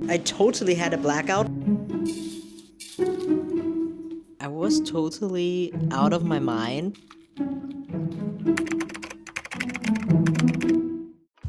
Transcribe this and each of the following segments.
I totally had a blackout. I was totally out of my mind.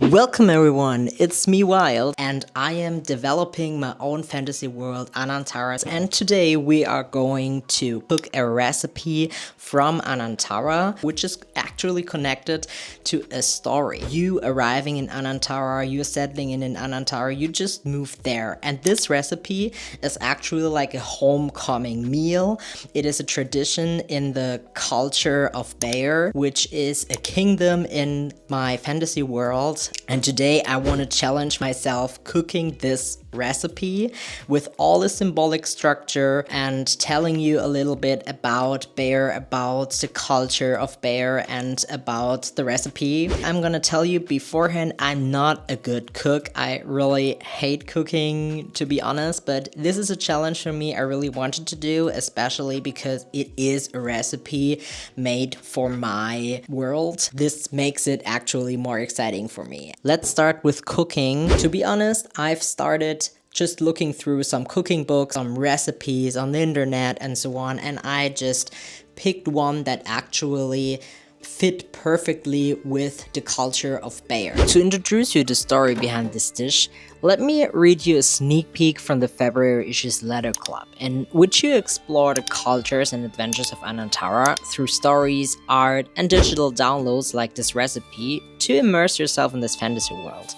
Welcome everyone, it's me Wild, and I am developing my own fantasy world, Ananthara, and today we are going to cook a recipe from Ananthara, which is actually connected to a story. You arriving in Ananthara, you settling in Ananthara, you just moved there, and this recipe is actually like a homecoming meal. It is a tradition in the culture of Bear, which is a kingdom in my fantasy world. And today I want to challenge myself cooking this recipe with all the symbolic structure and telling you a little bit about Bear, about the culture of Bear, and about the recipe. I'm gonna tell you beforehand, I'm not a good cook. I really hate cooking, to be honest, but this is a challenge for me I really wanted to do, especially because it is a recipe made for my world. This makes it actually more exciting for me. Let's start with cooking. To be honest, I've started just looking through some cooking books, some recipes on the internet and so on, and I just picked one that actually fit perfectly with the culture of Bear. To introduce you to the story behind this dish, let me read you a sneak peek from the February issue's Letter Club, in which you explore the cultures and adventures of Ananthara through stories, art, and digital downloads like this recipe to immerse yourself in this fantasy world.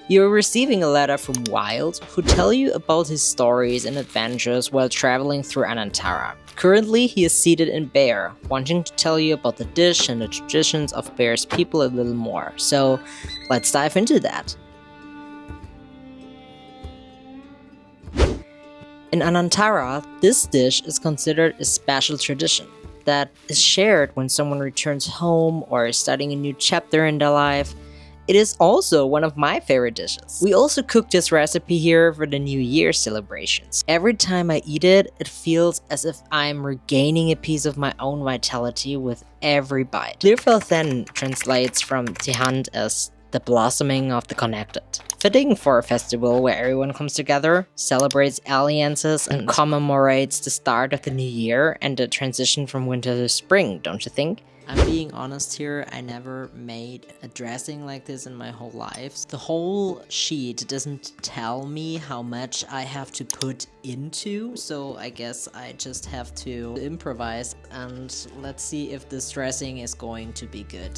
You're receiving a letter from Wild, who tell you about his stories and adventures while traveling through Ananthara. Currently, he is seated in Bear, wanting to tell you about the dish and the traditions of Bear's people a little more. So, let's dive into that. In Ananthara, this dish is considered a special tradition that is shared when someone returns home or is starting a new chapter in their life. It is also one of my favorite dishes. We also cook this recipe here for the New Year celebrations. Every time I eat it, it feels as if I'm regaining a piece of my own vitality with every bite. Mir'faen translates from Tihand as the blossoming of the connected. Fitting for a festival where everyone comes together, celebrates alliances, and commemorates the start of the new year and the transition from winter to spring, don't you think? I'm being honest here, I never made a dressing like this in my whole life. The whole sheet doesn't tell me how much I have to put into, so I guess I just have to improvise, and let's see if this dressing is going to be good.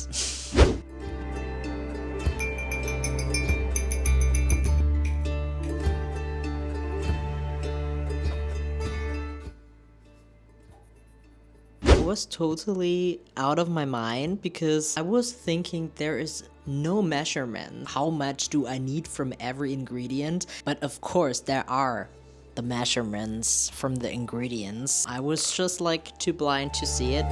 I was totally out of my mind because I was thinking there is no measurement. How much do I need from every ingredient? But of course there are the measurements from the ingredients. I was just like too blind to see it.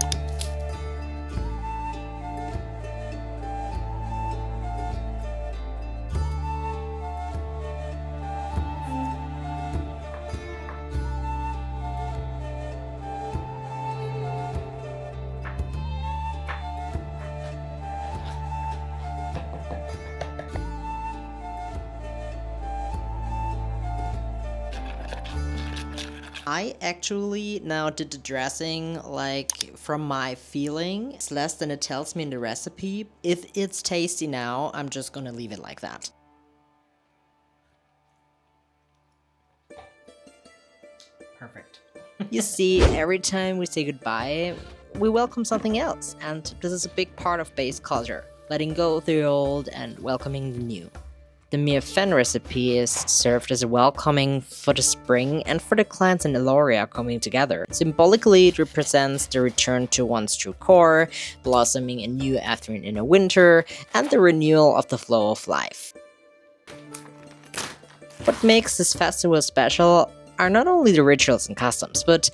I actually now did the dressing like from my feeling. It's less than it tells me in the recipe. If it's tasty now, I'm just gonna leave it like that. Perfect. You see, every time we say goodbye, we welcome something else, and this is a big part of base culture, letting go of the old and welcoming the new. The Mir'faen recipe is served as a welcoming for the spring and for the clans in Eloria coming together. Symbolically, it represents the return to one's true core, blossoming anew after an inner winter, and the renewal of the flow of life. What makes this festival special are not only the rituals and customs, but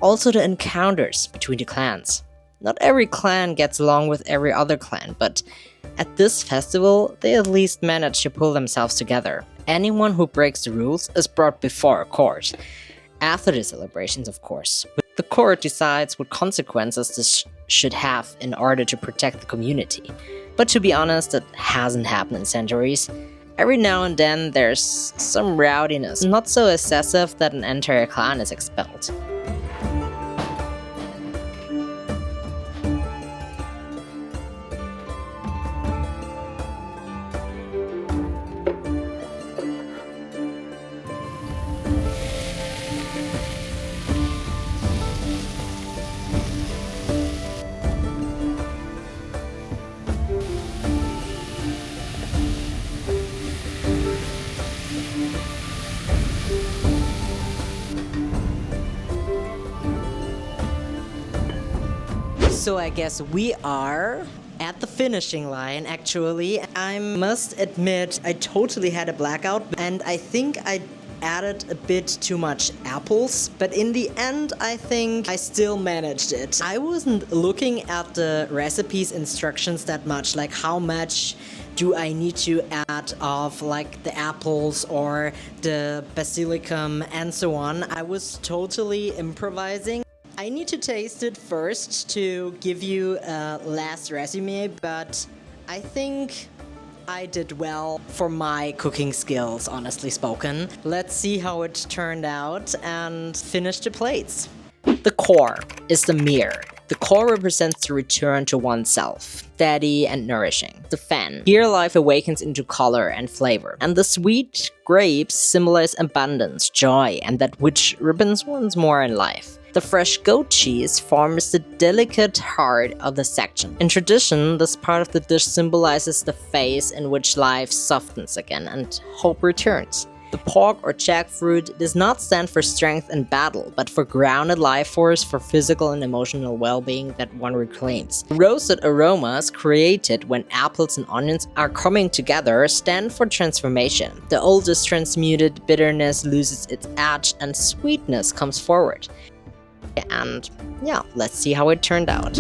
also the encounters between the clans. Not every clan gets along with every other clan, but at this festival, they at least manage to pull themselves together. Anyone who breaks the rules is brought before a court. After the celebrations, of course. The court decides what consequences this should have in order to protect the community. But to be honest, that hasn't happened in centuries. Every now and then there's some rowdiness, not so excessive that an entire clan is expelled. So I guess we are at the finishing line, actually. I must admit, I totally had a blackout, and I think I added a bit too much apples, but in the end, I think I still managed it. I wasn't looking at the recipe's instructions that much, like how much do I need to add of like the apples or the basilicum and so on. I was totally improvising. I need to taste it first to give you a last resume, but I think I did well for my cooking skills, honestly spoken. Let's see how it turned out and finish the plates. The core is the mirror. The core represents the return to oneself, steady and nourishing. The fan. Here life awakens into color and flavor. And the sweet grapes symbolize abundance, joy, and that which ribbons once more in life. The fresh goat cheese forms the delicate heart of the section. In tradition, this part of the dish symbolizes the phase in which life softens again and hope returns. The pork or jackfruit does not stand for strength in battle, but for grounded life force for physical and emotional well-being that one reclaims. The roasted aromas created when apples and onions are coming together stand for transformation. The oldest transmuted bitterness loses its edge and sweetness comes forward. And yeah, let's see how it turned out.